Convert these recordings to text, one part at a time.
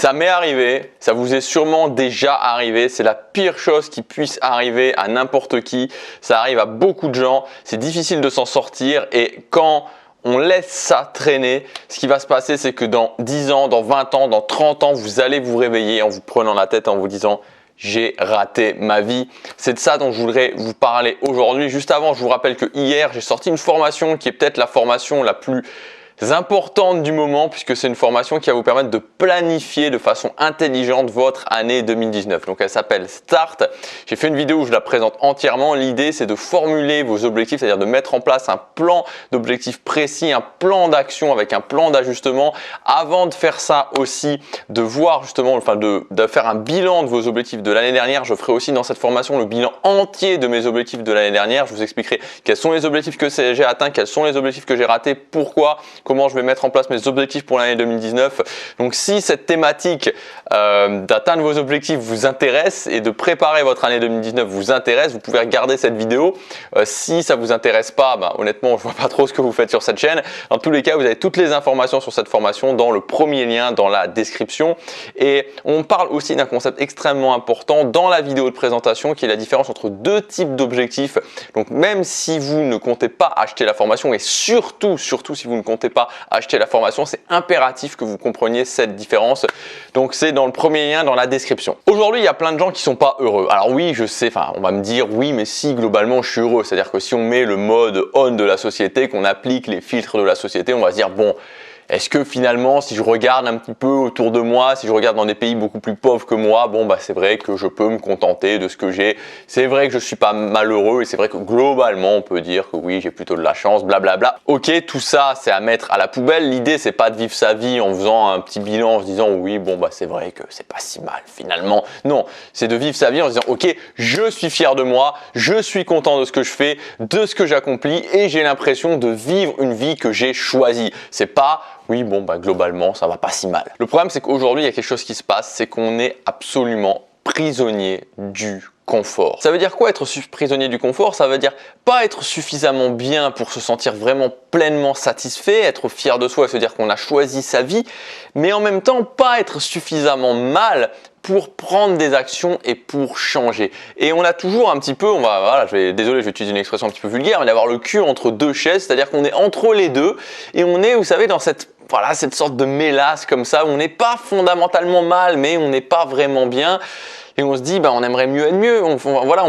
Ça m'est arrivé, ça vous est sûrement déjà arrivé, c'est la pire chose qui puisse arriver à n'importe qui, ça arrive à beaucoup de gens, c'est difficile de s'en sortir et quand on laisse ça traîner, ce qui va se passer c'est que dans 10 ans, dans 20 ans, dans 30 ans, vous allez vous réveiller en vous prenant la tête en vous disant « j'ai raté ma vie ». C'est de ça dont je voudrais vous parler aujourd'hui. Juste avant, je vous rappelle que hier, j'ai sorti une formation qui est peut-être la formation la plus importante du moment puisque c'est une formation qui va vous permettre de planifier de façon intelligente votre année 2019. Donc elle s'appelle Start. J'ai fait une vidéo où je la présente entièrement. L'idée c'est de formuler vos objectifs, c'est-à-dire de mettre en place un plan d'objectifs précis, un plan d'action avec un plan d'ajustement. Avant de faire ça aussi, de voir justement, de faire un bilan de vos objectifs de l'année dernière. Je ferai aussi dans cette formation le bilan entier de mes objectifs de l'année dernière. Je vous expliquerai quels sont les objectifs que j'ai atteints, quels sont les objectifs que j'ai ratés, pourquoi, comment je vais mettre en place mes objectifs pour l'année 2019. Donc si cette thématique d'atteindre vos objectifs vous intéresse et de préparer votre année 2019 vous intéresse, vous pouvez regarder cette vidéo. Si ça vous intéresse pas, honnêtement je vois pas trop ce que vous faites sur cette chaîne. Dans tous les cas, vous avez toutes les informations sur cette formation dans le premier lien dans la description. Et on parle aussi d'un concept extrêmement important dans la vidéo de présentation qui est la différence entre deux types d'objectifs. Donc même si vous ne comptez pas acheter la formation et surtout si vous ne comptez pas acheter la formation, c'est impératif que vous compreniez cette différence. Donc c'est dans le premier lien dans la description. Aujourd'hui, il y a plein de gens qui sont pas heureux. Alors oui, je sais, on va me dire oui, mais si globalement je suis heureux, c'est-à-dire que si on met le mode on de la société, qu'on applique les filtres de la société, on va se dire bon, est-ce que finalement, si je regarde un petit peu autour de moi, si je regarde dans des pays beaucoup plus pauvres que moi, c'est vrai que je peux me contenter de ce que j'ai. C'est vrai que je suis pas malheureux et c'est vrai que globalement, on peut dire que oui, j'ai plutôt de la chance, blablabla. Ok, tout ça, c'est à mettre à la poubelle. L'idée, c'est pas de vivre sa vie en faisant un petit bilan, en se disant oui, c'est vrai que c'est pas si mal finalement. Non, c'est de vivre sa vie en se disant ok, je suis fier de moi, je suis content de ce que je fais, de ce que j'accomplis et j'ai l'impression de vivre une vie que j'ai choisie. C'est pas oui, globalement, ça va pas si mal. Le problème, c'est qu'aujourd'hui, il y a quelque chose qui se passe, c'est qu'on est absolument prisonnier du confort. Ça veut dire quoi être prisonnier du confort? Ça veut dire pas être suffisamment bien pour se sentir vraiment pleinement satisfait, être fier de soi et se dire qu'on a choisi sa vie, mais en même temps pas être suffisamment mal pour prendre des actions et pour changer. Et on a toujours un petit peu, désolé, je vais utiliser une expression un petit peu vulgaire, mais d'avoir le cul entre deux chaises, c'est-à-dire qu'on est entre les deux et on est, vous savez, dans cette sorte de mélasse comme ça où on n'est pas fondamentalement mal, mais on n'est pas vraiment bien. Et on se dit, on aimerait mieux être mieux, on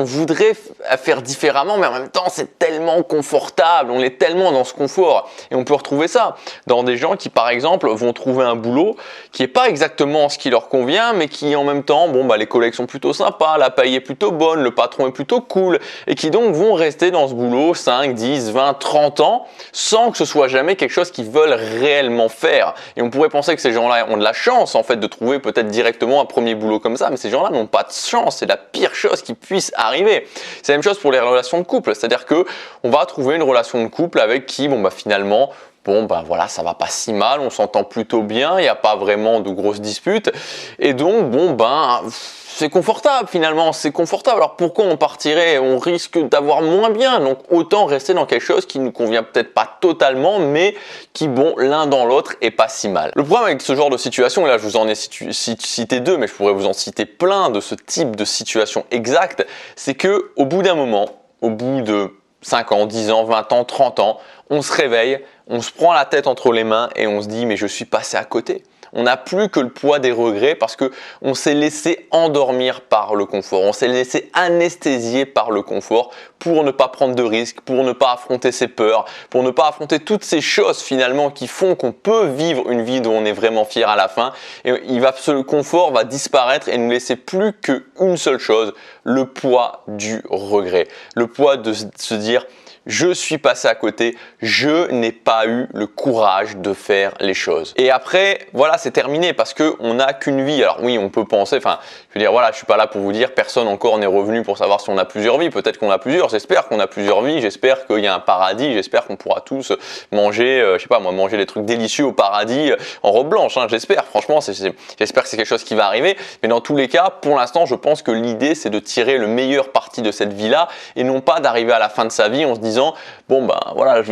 voudrait faire différemment, mais en même temps, c'est tellement confortable, on est tellement dans ce confort. Et on peut retrouver ça dans des gens qui, par exemple, vont trouver un boulot qui n'est pas exactement ce qui leur convient, mais qui, en même temps, les collègues sont plutôt sympas, la paye est plutôt bonne, le patron est plutôt cool, et qui donc vont rester dans ce boulot 5, 10, 20, 30 ans, sans que ce soit jamais quelque chose qu'ils veulent réellement faire. Et on pourrait penser que ces gens-là ont de la chance, en fait, de trouver peut-être directement un premier boulot comme ça, mais ces gens-là n'ont pas de chance, c'est la pire chose qui puisse arriver. C'est la même chose pour les relations de couple, c'est-à-dire que on va trouver une relation de couple avec qui, finalement, ça va pas si mal, on s'entend plutôt bien, il n'y a pas vraiment de grosses disputes, et donc, c'est confortable finalement, c'est confortable. Alors pourquoi on partirait? On risque d'avoir moins bien, donc autant rester dans quelque chose qui ne nous convient peut-être pas totalement, mais qui, l'un dans l'autre est pas si mal. Le problème avec ce genre de situation, et là je vous en ai cité deux, mais je pourrais vous en citer plein de ce type de situation exacte, c'est que au bout d'un moment, au bout de 5 ans, 10 ans, 20 ans, 30 ans, on se réveille, on se prend la tête entre les mains et on se dit mais je suis passé à côté. On n'a plus que le poids des regrets parce que on s'est laissé endormir par le confort, on s'est laissé anesthésier par le confort pour ne pas prendre de risques, pour ne pas affronter ses peurs, pour ne pas affronter toutes ces choses finalement qui font qu'on peut vivre une vie dont on est vraiment fier à la fin. Et ce confort va disparaître et nous laisser plus qu'une seule chose, le poids du regret, le poids de se dire je suis passé à côté, je n'ai pas eu le courage de faire les choses. Et après, c'est terminé parce qu'on n'a qu'une vie. Alors oui, on peut penser, je suis pas là pour vous dire, personne encore n'est revenu pour savoir si on a plusieurs vies. Peut-être qu'on a plusieurs, j'espère qu'on a plusieurs vies, j'espère qu'il y a un paradis, j'espère qu'on pourra tous manger, manger des trucs délicieux au paradis en robe blanche, j'espère. Franchement, j'espère que c'est quelque chose qui va arriver. Mais dans tous les cas, pour l'instant, je pense que l'idée, c'est de tirer le meilleur parti de cette vie-là et non pas d'arriver à la fin de sa vie en se disant disant bon ben voilà,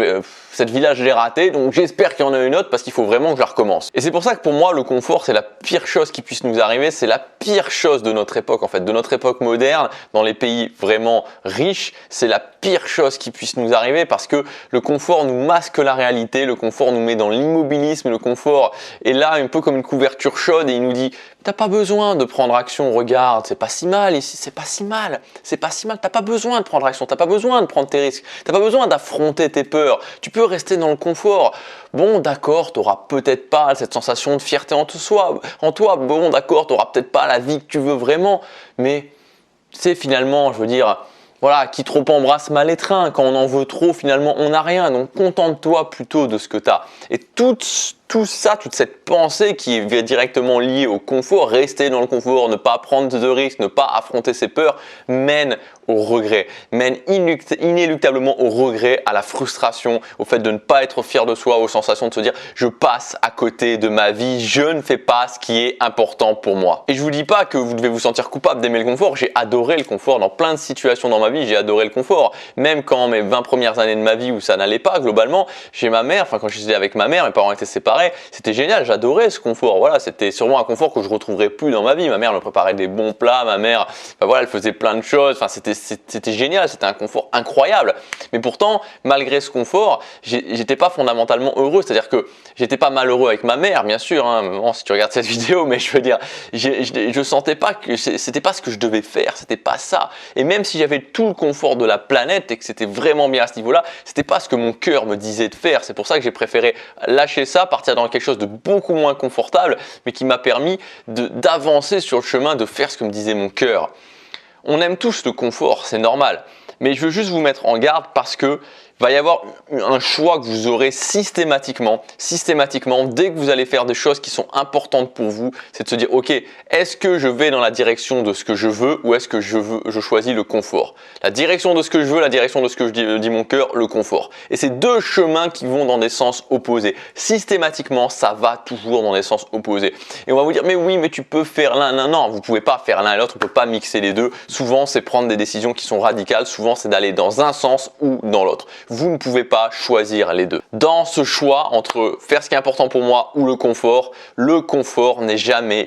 cette vie-là je l'ai ratée, donc j'espère qu'il y en a une autre parce qu'il faut vraiment que je la recommence. Et c'est pour ça que pour moi le confort c'est la pire chose qui puisse nous arriver, c'est la pire chose de notre époque en fait, de notre époque moderne, dans les pays vraiment riches, c'est la pire chose qui puisse nous arriver parce que le confort nous masque la réalité, le confort nous met dans l'immobilisme, le confort est là un peu comme une couverture chaude et il nous dit t'as pas besoin de prendre action, regarde, c'est pas si mal ici, c'est pas si mal, t'as pas besoin de prendre action, t'as pas besoin de prendre tes risques, t'as pas besoin d'affronter tes peurs, tu peux rester dans le confort. Bon d'accord, t'auras peut-être pas cette sensation de fierté en toi, bon d'accord, t'auras peut-être pas la vie que tu veux vraiment, mais c'est finalement, je veux dire, voilà, qui trop embrasse mal étreint, quand on en veut trop, finalement on n'a rien, donc contente-toi plutôt de ce que tu as. Et tout ça, toute cette pensée qui est directement liée au confort, rester dans le confort, ne pas prendre de risques, ne pas affronter ses peurs, mène au regret, mène inéluctablement au regret, à la frustration, au fait de ne pas être fier de soi, aux sensations de se dire je passe à côté de ma vie, je ne fais pas ce qui est important pour moi. Et je vous dis pas que vous devez vous sentir coupable d'aimer le confort, j'ai adoré le confort dans plein de situations dans ma vie, j'ai adoré le confort. Même quand mes 20 premières années de ma vie où ça n'allait pas globalement, chez ma mère, quand j'étais avec ma mère, mes parents étaient séparés, c'était génial, j'adorais ce confort. Voilà, c'était sûrement un confort que je retrouverai plus dans ma vie. Ma mère me préparait des bons plats, ma mère, voilà, elle faisait plein de choses. Enfin, c'était génial, c'était un confort incroyable. Mais pourtant, malgré ce confort, j'étais pas fondamentalement heureux. C'est-à-dire que j'étais pas malheureux avec ma mère, bien sûr. Bon, si tu regardes cette vidéo, mais je veux dire, je sentais pas que c'était pas ce que je devais faire. C'était pas ça. Et même si j'avais tout le confort de la planète et que c'était vraiment bien à ce niveau-là, c'était pas ce que mon cœur me disait de faire. C'est pour ça que j'ai préféré lâcher ça, partir dans quelque chose de beaucoup moins confortable, mais qui m'a permis d'avancer sur le chemin, de faire ce que me disait mon cœur. On aime tous le confort, c'est normal. Mais je veux juste vous mettre en garde parce que va y avoir un choix que vous aurez systématiquement, dès que vous allez faire des choses qui sont importantes pour vous, c'est de se dire, ok, est-ce que je vais dans la direction de ce que je veux ou est-ce que je choisis le confort? La direction de ce que je veux, la direction de ce que je dis mon cœur, le confort. Et c'est deux chemins qui vont dans des sens opposés. Systématiquement, ça va toujours dans des sens opposés. Et on va vous dire, mais oui, mais tu peux faire l'un. Non, vous ne pouvez pas faire l'un et l'autre, on ne peut pas mixer les deux. Souvent, c'est prendre des décisions qui sont radicales, souvent, c'est d'aller dans un sens ou dans l'autre. Vous ne pouvez pas choisir les deux. Dans ce choix entre faire ce qui est important pour moi ou le confort n'est jamais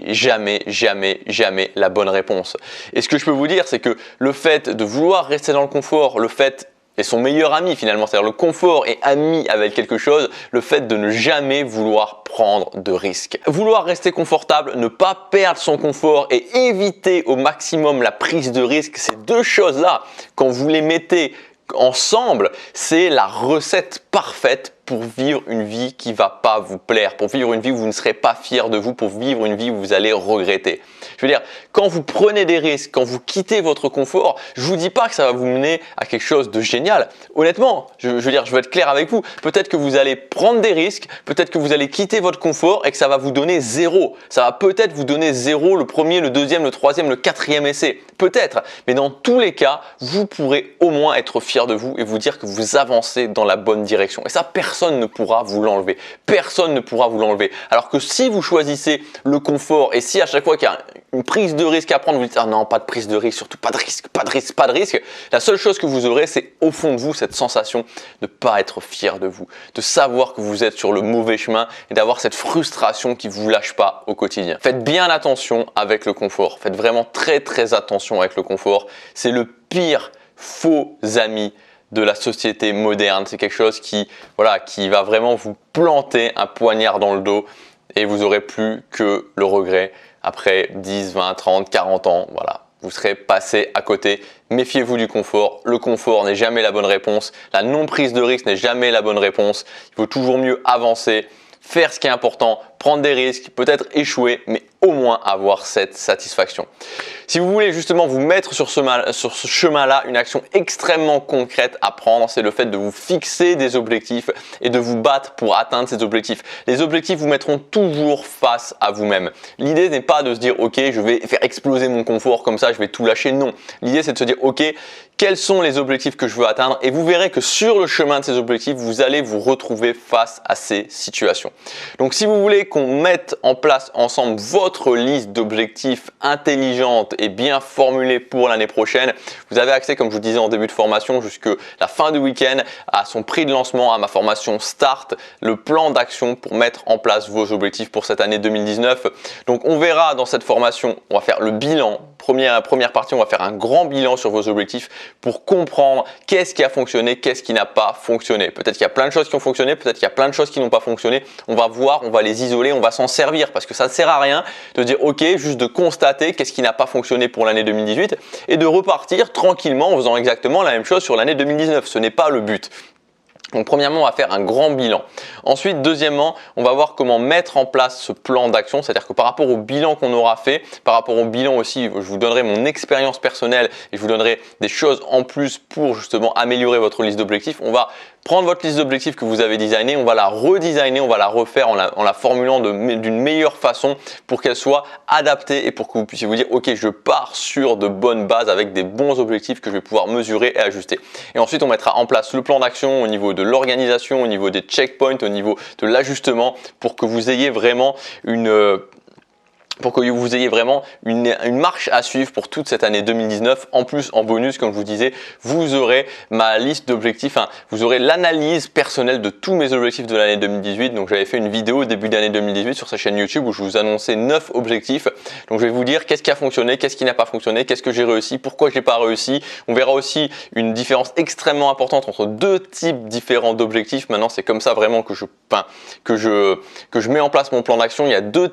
la bonne réponse. Et ce que je peux vous dire, c'est que le fait de vouloir rester dans le confort, et son meilleur ami finalement, c'est-à-dire le confort est ami avec quelque chose, le fait de ne jamais vouloir prendre de risques. Vouloir rester confortable, ne pas perdre son confort et éviter au maximum la prise de risque, ces deux choses-là, quand vous les mettez ensemble, c'est la recette parfaite pour vivre une vie qui va pas vous plaire, pour vivre une vie où vous ne serez pas fier de vous, pour vivre une vie où vous allez regretter. Je veux dire, quand vous prenez des risques, quand vous quittez votre confort, je vous dis pas que ça va vous mener à quelque chose de génial. Honnêtement, je veux être clair avec vous. Peut-être que vous allez prendre des risques, peut-être que vous allez quitter votre confort et que ça va vous donner 0. Ça va peut-être vous donner 0 le premier, le deuxième, le troisième, le quatrième essai. Peut-être. Mais dans tous les cas, vous pourrez au moins être fier de vous et vous dire que vous avancez dans la bonne direction. Et ça, personne ne pourra vous l'enlever. Personne ne pourra vous l'enlever. Alors que si vous choisissez le confort et si à chaque fois qu'il y a une prise de risque à prendre, vous dites ah non, pas de prise de risque, surtout pas de risque, la seule chose que vous aurez, c'est au fond de vous cette sensation de ne pas être fier de vous, de savoir que vous êtes sur le mauvais chemin et d'avoir cette frustration qui ne vous lâche pas au quotidien. Faites bien attention avec le confort. Faites vraiment très attention avec le confort. C'est le pire faux ami de la société moderne. C'est quelque chose qui va vraiment vous planter un poignard dans le dos et vous aurez plus que le regret après 10, 20, 30, 40 ans. Voilà, vous serez passé à côté. Méfiez-vous du confort. Le confort n'est jamais la bonne réponse. La non-prise de risque n'est jamais la bonne réponse. Il vaut toujours mieux avancer, faire ce qui est important, prendre des risques, peut-être échouer, mais au moins avoir cette satisfaction. Si vous voulez justement vous mettre sur ce chemin-là, une action extrêmement concrète à prendre, c'est le fait de vous fixer des objectifs et de vous battre pour atteindre ces objectifs. Les objectifs vous mettront toujours face à vous-même. L'idée n'est pas de se dire « Ok, je vais faire exploser mon confort comme ça, je vais tout lâcher ». Non, l'idée c'est de se dire « Ok, quels sont les objectifs que je veux atteindre ?» Et vous verrez que sur le chemin de ces objectifs, vous allez vous retrouver face à ces situations. Donc si vous voulez qu'on mette en place ensemble votre votre liste d'objectifs intelligente et bien formulée pour l'année prochaine. Vous avez accès, comme je vous disais en début de formation, jusque la fin du week-end à son prix de lancement, à ma formation Start, le plan d'action pour mettre en place vos objectifs pour cette année 2019. Donc on verra dans cette formation, on va faire le bilan. Première partie, on va faire un grand bilan sur vos objectifs pour comprendre qu'est-ce qui a fonctionné, qu'est-ce qui n'a pas fonctionné. Peut-être qu'il y a plein de choses qui ont fonctionné, peut-être qu'il y a plein de choses qui n'ont pas fonctionné. On va voir, on va les isoler, on va s'en servir parce que ça ne sert à rien de dire ok, juste de constater qu'est-ce qui n'a pas fonctionné pour l'année 2018 et de repartir tranquillement en faisant exactement la même chose sur l'année 2019. Ce n'est pas le but. Donc premièrement, on va faire un grand bilan. Ensuite, deuxièmement, on va voir comment mettre en place ce plan d'action. C'est-à-dire que par rapport au bilan qu'on aura fait, par rapport au bilan aussi, je vous donnerai mon expérience personnelle et je vous donnerai des choses en plus pour justement améliorer votre liste d'objectifs. On va prendre votre liste d'objectifs que vous avez designée, on va la redesigner, on va la refaire en la formulant d'une meilleure façon pour qu'elle soit adaptée et pour que vous puissiez vous dire ok, je pars sur de bonnes bases avec des bons objectifs que je vais pouvoir mesurer et ajuster. Et ensuite, on mettra en place le plan d'action au niveau de l'organisation, au niveau des checkpoints, au niveau de l'ajustement pour que vous ayez vraiment une marche à suivre pour toute cette année 2019. En plus, en bonus, comme je vous disais, vous aurez ma liste d'objectifs, vous aurez l'analyse personnelle de tous mes objectifs de l'année 2018. Donc, j'avais fait une vidéo au début d'année 2018 sur sa chaîne YouTube où je vous annonçais 9 objectifs. Donc, je vais vous dire qu'est-ce qui a fonctionné, qu'est-ce qui n'a pas fonctionné, qu'est-ce que j'ai réussi, pourquoi je n'ai pas réussi. On verra aussi une différence extrêmement importante entre deux types différents d'objectifs. Maintenant, c'est comme ça vraiment que je mets en place mon plan d'action. Il y a deux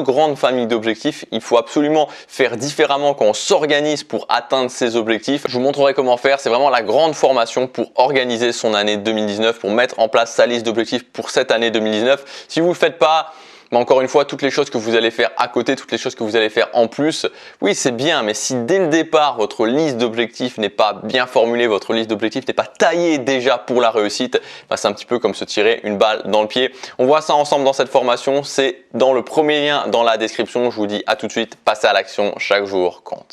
grandes famille d'objectifs. Il faut absolument faire différemment quand on s'organise pour atteindre ces objectifs. Je vous montrerai comment faire. C'est vraiment la grande formation pour organiser son année 2019, pour mettre en place sa liste d'objectifs pour cette année 2019. Si vous ne le faites pas, mais encore une fois, toutes les choses que vous allez faire à côté, toutes les choses que vous allez faire en plus, oui, c'est bien, mais si dès le départ, votre liste d'objectifs n'est pas bien formulée, votre liste d'objectifs n'est pas taillée déjà pour la réussite, bah, c'est un petit peu comme se tirer une balle dans le pied. On voit ça ensemble dans cette formation, c'est dans le premier lien dans la description. Je vous dis à tout de suite, passez à l'action, chaque jour compte.